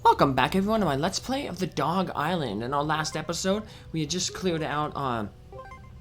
Welcome back everyone to my Let's Play of the Dog Island. In our last episode, we had just cleared out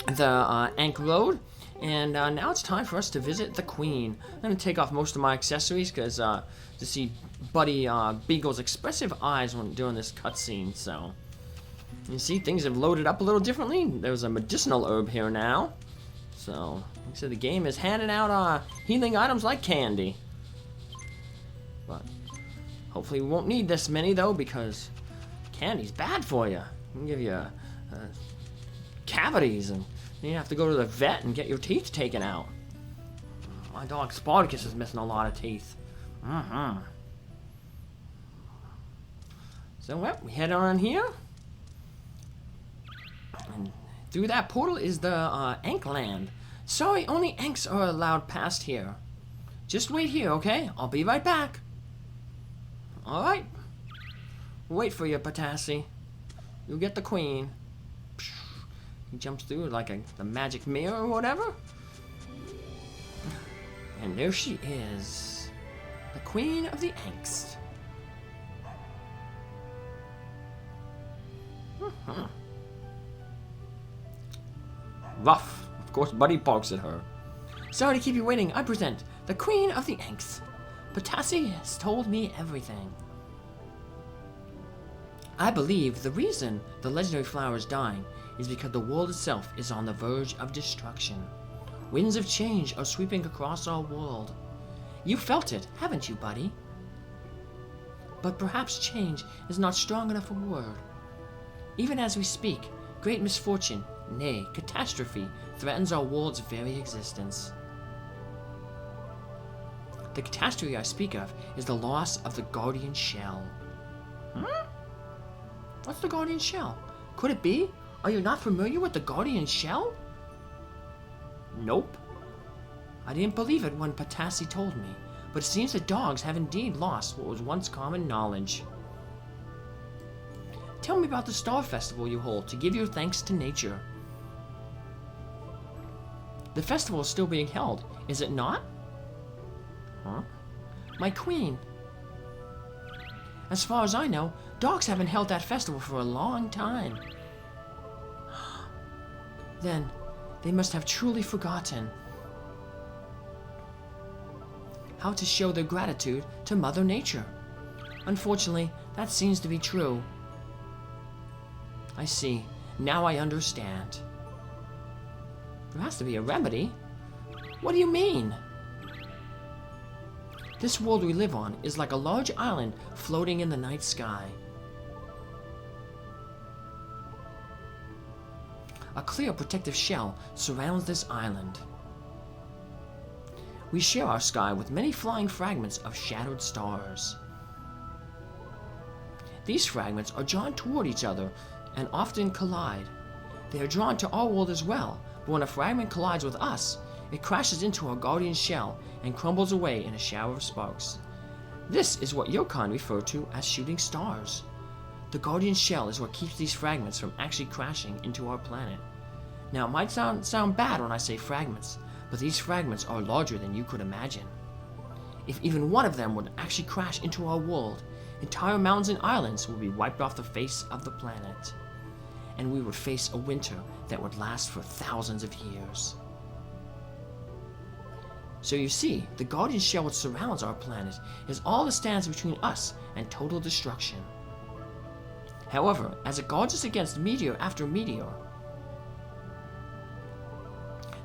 the Anc Road, and now it's time for us to visit the Queen. I'm going to take off most of my accessories because to see Buddy Beagle's expressive eyes when doing this cutscene. So, you see, things have loaded up a little differently. There's a medicinal herb here now. So, like I said, the game is handing out healing items like candy. But hopefully we won't need this many though, because candy's bad for you. It can give you cavities, and then you have to go to the vet and get your teeth taken out. My dog Spartacus is missing a lot of teeth. So well, we head on here, and through that portal is the Anc land. Sorry, only Ancs are allowed past here. Just wait here, okay? I'll be right back. Alright. Wait for you, Patassi. You'll get the Queen. He jumps through like the magic mirror or whatever. And there she is. The Queen of the Ancs. Rough. Of course, Buddy barks at her. Sorry to keep you waiting. I present the Queen of the Ancs. Patassi has told me everything. I believe the reason the legendary flower is dying is because the world itself is on the verge of destruction. Winds of change are sweeping across our world. You felt it, haven't you, Buddy? But perhaps change is not strong enough a word. Even as we speak, great misfortune, nay, catastrophe, threatens our world's very existence. The catastrophe I speak of is the loss of the Guardian Shell. What's the Guardian Shell? Could it be? Are you not familiar with the Guardian Shell? Nope. I didn't believe it when Patassi told me, but it seems that dogs have indeed lost what was once common knowledge. Tell me about the Star Festival you hold to give your thanks to nature. The festival is still being held, is it not? Huh? My Queen. As far as I know, dogs haven't held that festival for a long time. Then, they must have truly forgotten how to show their gratitude to Mother Nature. Unfortunately, that seems to be true. I see. Now I understand. There has to be a remedy. What do you mean? This world we live on is like a large island floating in the night sky. A clear protective shell surrounds this island. We share our sky with many flying fragments of shattered stars. These fragments are drawn toward each other and often collide. They are drawn to our world as well, but when a fragment collides with us, it crashes into our guardian shell and crumbles away in a shower of sparks. This is what your kind refer to as shooting stars. The guardian shell is what keeps these fragments from actually crashing into our planet. Now, it might sound bad when I say fragments, but these fragments are larger than you could imagine. If even one of them would actually crash into our world, entire mountains and islands would be wiped off the face of the planet, and we would face a winter that would last for thousands of years. So you see, the guardian shell which surrounds our planet is all that stands between us and total destruction. However, as it guards us against meteor after meteor,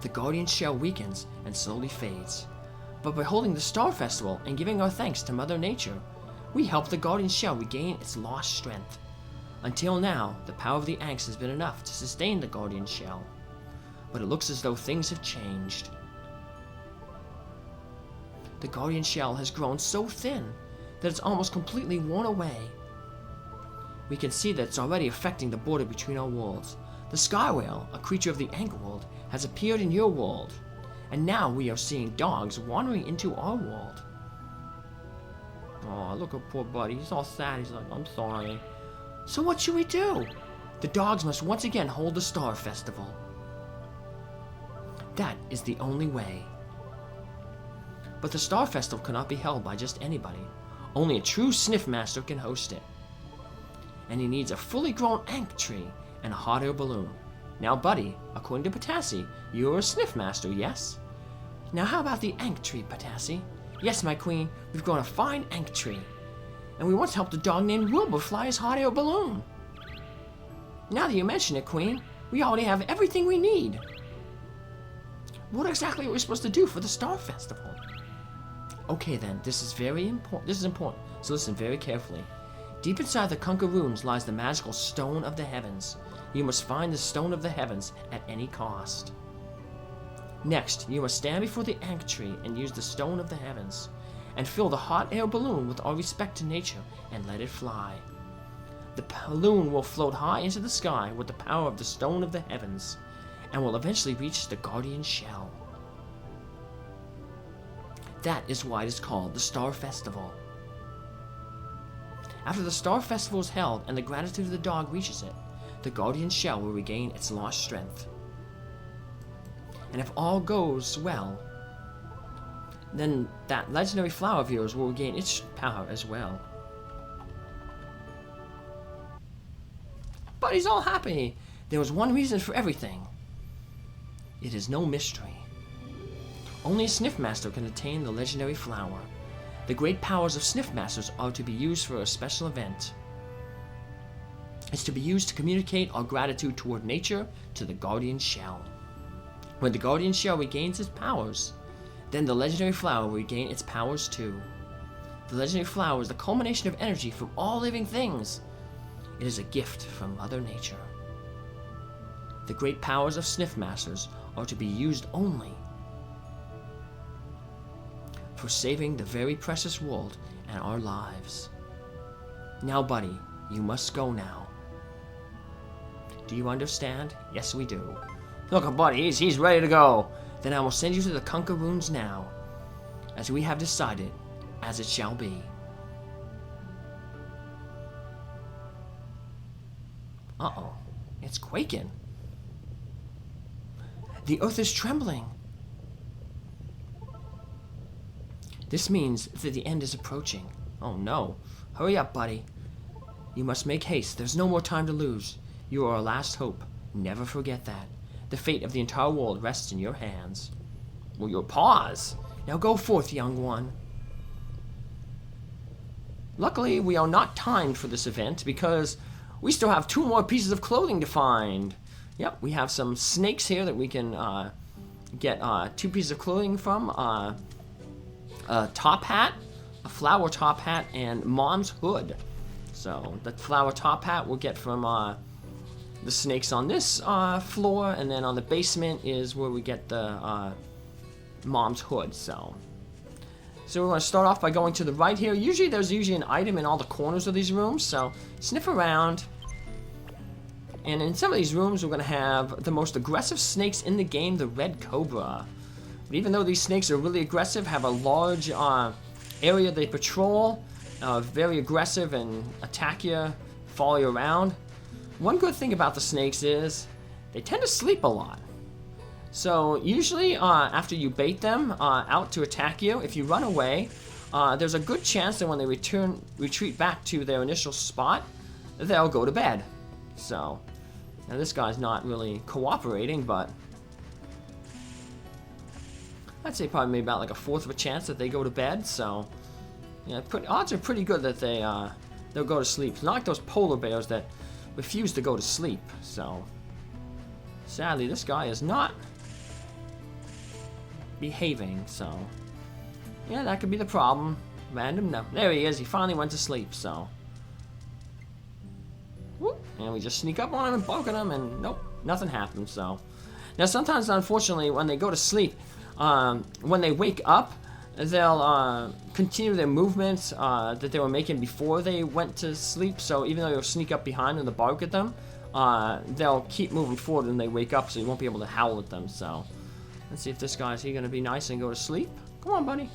the guardian shell weakens and slowly fades. But by holding the Star Festival and giving our thanks to Mother Nature, we help the guardian shell regain its lost strength. Until now, the power of the Ancs has been enough to sustain the guardian shell. But it looks as though things have changed. The guardian shell has grown so thin that it's almost completely worn away. We can see that it's already affecting the border between our worlds. The sky whale, a creature of the Anc world, has appeared in your world, and now we are seeing dogs wandering into our world. Oh, look at poor Buddy. He's all sad. He's like, I'm sorry. So what should we do? The dogs must once again hold the Star Festival. That is the only way. But the Star Festival cannot be held by just anybody. Only a true sniff master can host it. And he needs a fully grown Anc tree and a hot air balloon. Now, buddy, according to Potassi, you're a sniff master, yes? Now, how about the Anc tree, Potassi? Yes, my queen, we've grown a fine Anc tree. And we once helped a dog named Wilbur fly his hot air balloon. Now that you mention it, queen, we already have everything we need. What exactly are we supposed to do for the Star Festival? Okay then, this is important, so listen very carefully. Deep inside the Kunka Ruins lies the magical Stone of the Heavens. You must find the Stone of the Heavens at any cost. Next, you must stand before the Anc tree and use the Stone of the Heavens, and fill the hot air balloon with all respect to nature and let it fly. The balloon will float high into the sky with the power of the Stone of the Heavens, and will eventually reach the Guardian Shell. That is why it is called the Star Festival. After the Star Festival is held and the gratitude of the dog reaches it, the Guardian Shell will regain its lost strength. And if all goes well, then that legendary flower of yours will regain its power as well. But he's all happy. There was one reason for everything. It is no mystery. Only a Sniff Master can attain the legendary flower. The great powers of Sniff Masters are to be used for a special event. It's to be used to communicate our gratitude toward nature to the Guardian Shell. When the Guardian Shell regains its powers, then the legendary flower will regain its powers too. The legendary flower is the culmination of energy from all living things. It is a gift from Mother Nature. The great powers of Sniff Masters are to be used only for saving the very precious world and our lives. Now, buddy, you must go now. Do you understand? Yes, we do. Look, buddy, he's ready to go. Then I will send you to the Kunka Ruins now, as we have decided, as it shall be. Uh-oh, it's quaking. The earth is trembling. This means that the end is approaching. Oh no. Hurry up, buddy. You must make haste. There's no more time to lose. You are our last hope. Never forget that. The fate of the entire world rests in your hands. Well, your paws. Now go forth, young one. Luckily, we are not timed for this event because we still have 2 more pieces of clothing to find. Yep, we have some snakes here that we can get 2 pieces of clothing from. A top hat, a flower top hat, and Mom's hood. So the flower top hat we'll get from the snakes on this floor, and then on the basement is where we get the Mom's hood. So we're going to start off by going to the right here. There's usually an item in all the corners of these rooms, so sniff around. And in some of these rooms we're going to have the most aggressive snakes in the game, the red cobra. But even though these snakes are really aggressive, have a large area they patrol, very aggressive and attack you, follow you around. One good thing about the snakes is they tend to sleep a lot. So usually after you bait them out to attack you, if you run away, there's a good chance that when they retreat back to their initial spot, they'll go to bed. So now this guy's not really cooperating, but I'd say probably maybe about like a 1/4 of a chance that they go to bed. So yeah, odds are pretty good that they'll go to sleep. It's not like those polar bears that refuse to go to sleep. So sadly, this guy is not behaving. So yeah, that could be the problem. Random, no, there he is. He finally went to sleep. So whoop, and we just sneak up on him and poke at him, and nope, nothing happens. So now sometimes, unfortunately, when they go to sleep, when they wake up, they'll continue their movements that they were making before they went to sleep. So even though you'll sneak up behind them to bark at them, they'll keep moving forward when they wake up, so you won't be able to howl at them. So let's see if this guy's going to be nice and go to sleep. Come on, buddy.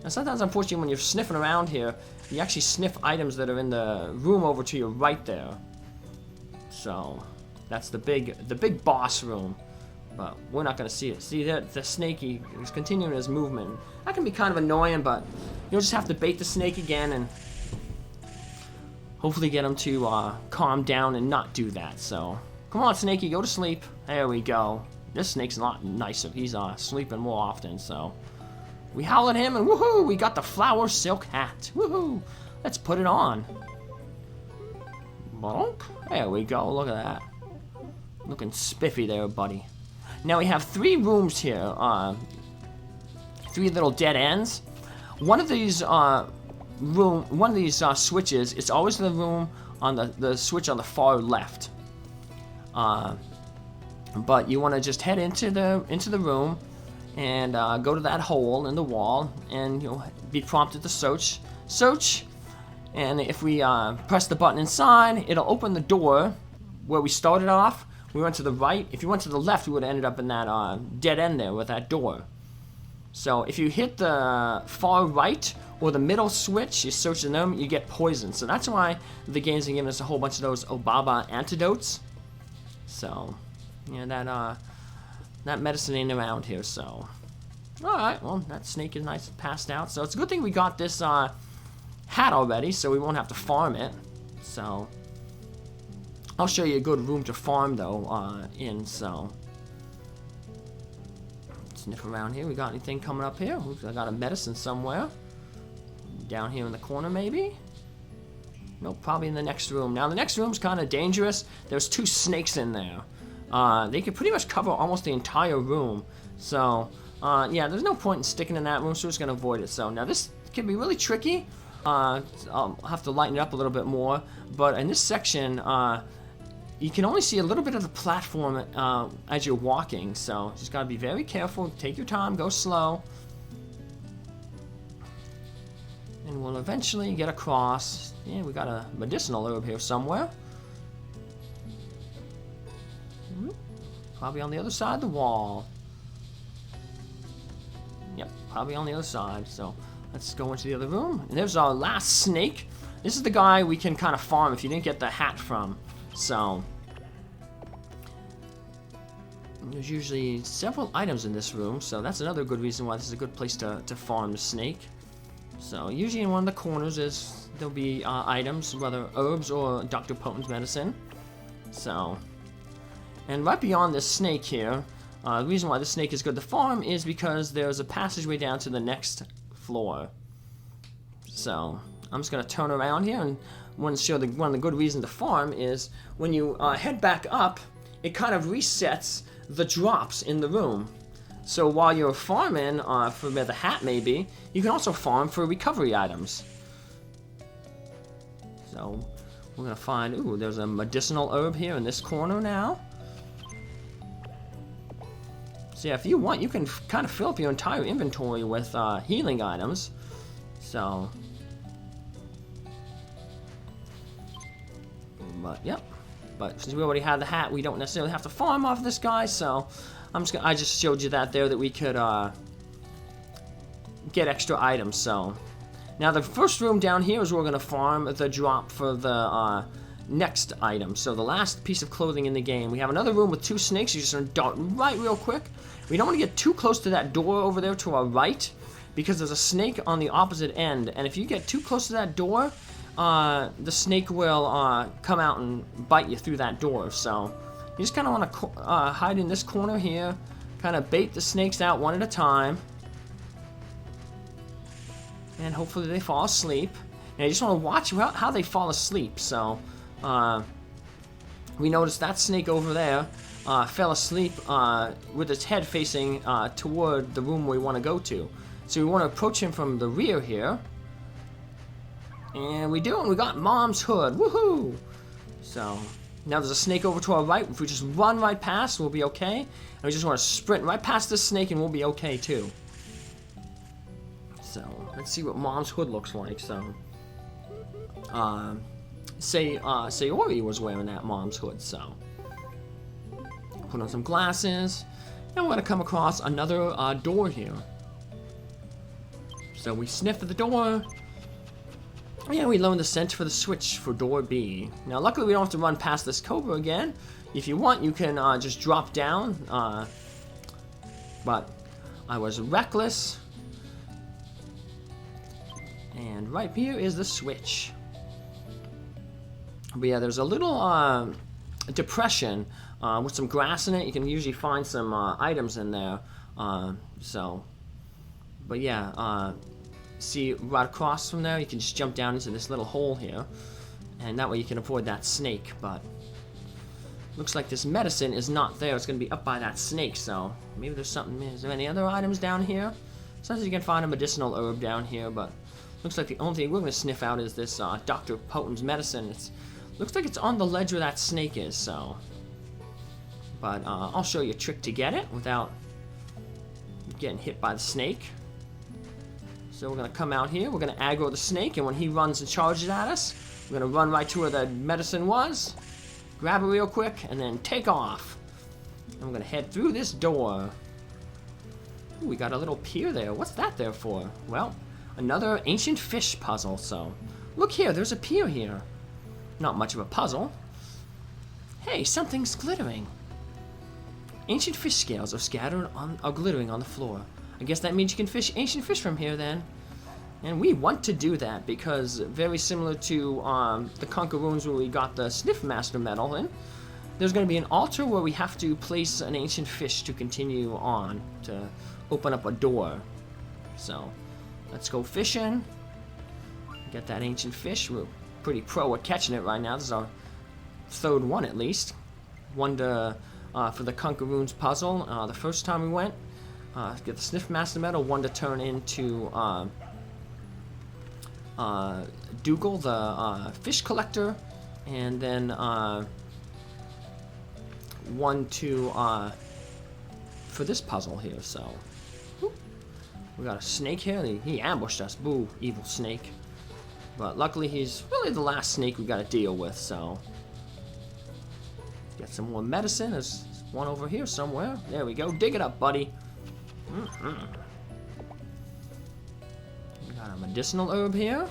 Now sometimes, unfortunately, when you're sniffing around here, you actually sniff items that are in the room over to your right there. So that's the big boss room. But we're not going to see it. See, the snakey is continuing his movement. That can be kind of annoying, but you'll just have to bait the snake again and hopefully get him to calm down and not do that. So, come on, snakey, go to sleep. There we go. This snake's a lot nicer. He's sleeping more often, so. We howl at him and woohoo! We got the flower silk hat. Woohoo! Let's put it on. Bonk. There we go. Look at that. Looking spiffy there, buddy. Now we have 3 rooms here. 3 little dead ends. One of these switches, it's always the room on the switch on the far left. But you want to just head into the room and go to that hole in the wall, and you'll be prompted to search. And if we press the button inside, it'll open the door where we started off. We went to the right. If you went to the left, we would have ended up in that dead end there with that door. So if you hit the far right or the middle switch, you search them, you get poisoned. So that's why the game's giving us a whole bunch of those Obaba antidotes. So, yeah, that medicine ain't around here, so. Alright, well, that snake is nice and passed out. So it's a good thing we got this hat already, so we won't have to farm it. So, I'll show you a good room to farm, though, so. Sniff around here. We got anything coming up here? Oops, I got a medicine somewhere. Down here in the corner, maybe? Nope, probably in the next room. Now, the next room's kind of dangerous. There's 2 snakes in there. They could pretty much cover almost the entire room. So, yeah, there's no point in sticking in that room, so we're just going to avoid it. So, now this can be really tricky. I'll have to lighten it up a little bit more. But in this section, you can only see a little bit of the platform as you're walking. So, just got to be very careful. Take your time. Go slow. And we'll eventually get across. Yeah, we got a medicinal herb here somewhere. Probably on the other side of the wall. Yep, probably on the other side. So let's go into the other room. And there's our last snake. This is the guy we can kind of farm if you didn't get the hat from. So there's usually several items in this room. So that's another good reason why this is a good place to farm the snake. So usually in one of the corners there'll be items, whether herbs or Dr. Poten's medicine. So, and right beyond this snake here, the reason why this snake is good to farm is because there's a passageway down to the next floor. So I'm just going to turn around here and want to show one of the good reasons to farm is when you head back up, it kind of resets the drops in the room. So while you're farming for where the hat may be, you can also farm for recovery items. So we're going to find, ooh, there's a medicinal herb here in this corner now. So yeah, if you want, you can kind of fill up your entire inventory with healing items. So, but yep. But since we already have the hat, we don't necessarily have to farm off this guy, so I just showed you that there that we could get extra items. So now the first room down here is where we're gonna farm the drop for the next item. So the last piece of clothing in the game. We have another room with 2 snakes. You're just gonna dart right real quick. We don't want to get too close to that door over there to our right because there's a snake on the opposite end. And if you get too close to that door, the snake will come out and bite you through that door. So you just kind of want to hide in this corner here, kind of bait the snakes out one at a time, and hopefully they fall asleep. And you just want to watch how they fall asleep. So we noticed that snake over there fell asleep with its head facing toward the room we want to go to. So we want to approach him from the rear here. And we do, and we got Mom's hood. Woohoo! So now there's a snake over to our right. If we just run right past, we'll be okay. And we just want to sprint right past this snake, and we'll be okay too. So let's see what Mom's hood looks like. So, Sayori was wearing that Mom's hood. So put on some glasses, and we're gonna come across another door here. So we sniff at the door. Yeah, we learned the scent for the switch for door B. Now, luckily, we don't have to run past this Cobra again. If you want, you can just drop down but I was reckless. And right here is the switch. But yeah, there's a little depression with some grass in it. You can usually find some items in there. But yeah, see right across from there, you can just jump down into this little hole here, and that way you can avoid that snake. But looks like this medicine is not there. It's going to be up by that snake, so maybe there's something. Is there any other items down here? Sometimes you can find a medicinal herb down here, but looks like the only thing we're going to sniff out is this Dr. Poten's medicine. Looks like it's on the ledge where that snake is, so. But I'll show you a trick to get it without getting hit by the snake. So we're going to come out here, we're going to aggro the snake, and when he runs and charges at us, we're going to run right to where the medicine was, grab it real quick, and then take off. And we're going to head through this door. Ooh, we got a little pier there. What's that there for? Well, another ancient fish puzzle, so. Look here, there's a pier here. Not much of a puzzle. Hey, something's glittering. Ancient fish scales are glittering on the floor. I guess that means you can fish ancient fish from here then. And we want to do that because very similar to the Kunka Ruins where we got the Sniff Master medal in, there's going to be an altar where we have to place an ancient fish to continue on, to open up a door. So, let's go fishing. Get that ancient fish. We're pretty pro at catching it right now. This is our third one at least. One to, for the Kunka Ruins puzzle. The first time we went, get the Sniff Master medal. One to turn into Beagle, the fish collector, and then one to for this puzzle here. So we got a snake here. He ambushed us. Boo, evil snake. But luckily he's really the last snake we got to deal with. So get some more medicine. There's one over here somewhere. There we go. Dig it up, buddy. We got a medicinal herb here.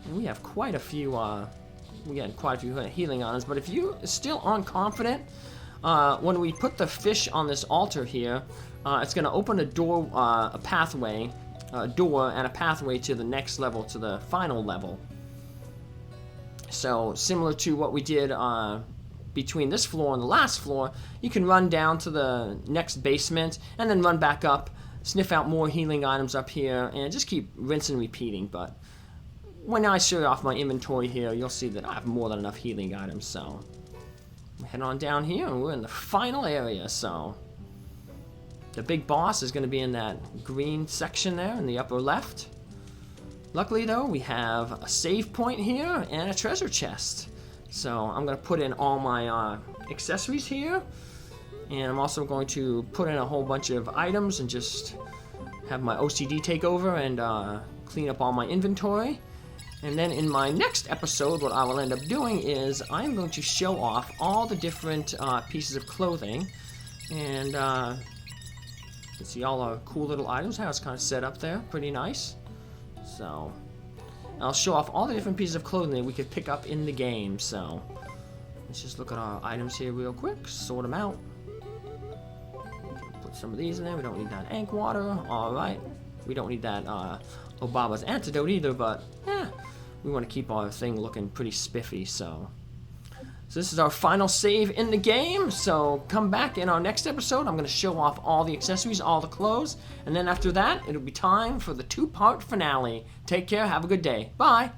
And we have quite a few, healing items, but if you still aren't confident, when we put the fish on this altar here, it's going to open a door, a door and a pathway to the next level, to the final level. So, similar to what we did between this floor and the last floor, you can run down to the next basement and then run back up, sniff out more healing items up here, and just keep rinsing and repeating. But when I show off my inventory here, you'll see that I have more than enough healing items. So we head on down here and we're in the final area. So the big boss is going to be in that green section there in the upper left. Luckily though, we have a save point here and a treasure chest. So I'm going to put in all my accessories here, and I'm also going to put in a whole bunch of items and just have my OCD take over and clean up all my inventory. And then in my next episode, what I will end up doing is I'm going to show off all the different pieces of clothing, and you can see all our cool little items, how it's kind of set up there, pretty nice. So I'll show off all the different pieces of clothing that we could pick up in the game. So let's just look at our items here real quick, sort them out. Put some of these in there. We don't need that Anc water. Alright. We don't need that Obaba's antidote either, but we want to keep our thing looking pretty spiffy. So this is our final save in the game. So come back in our next episode. I'm going to show off all the accessories, all the clothes, and then after that, it'll be time for the 2-part finale. Take care. Have a good day. Bye.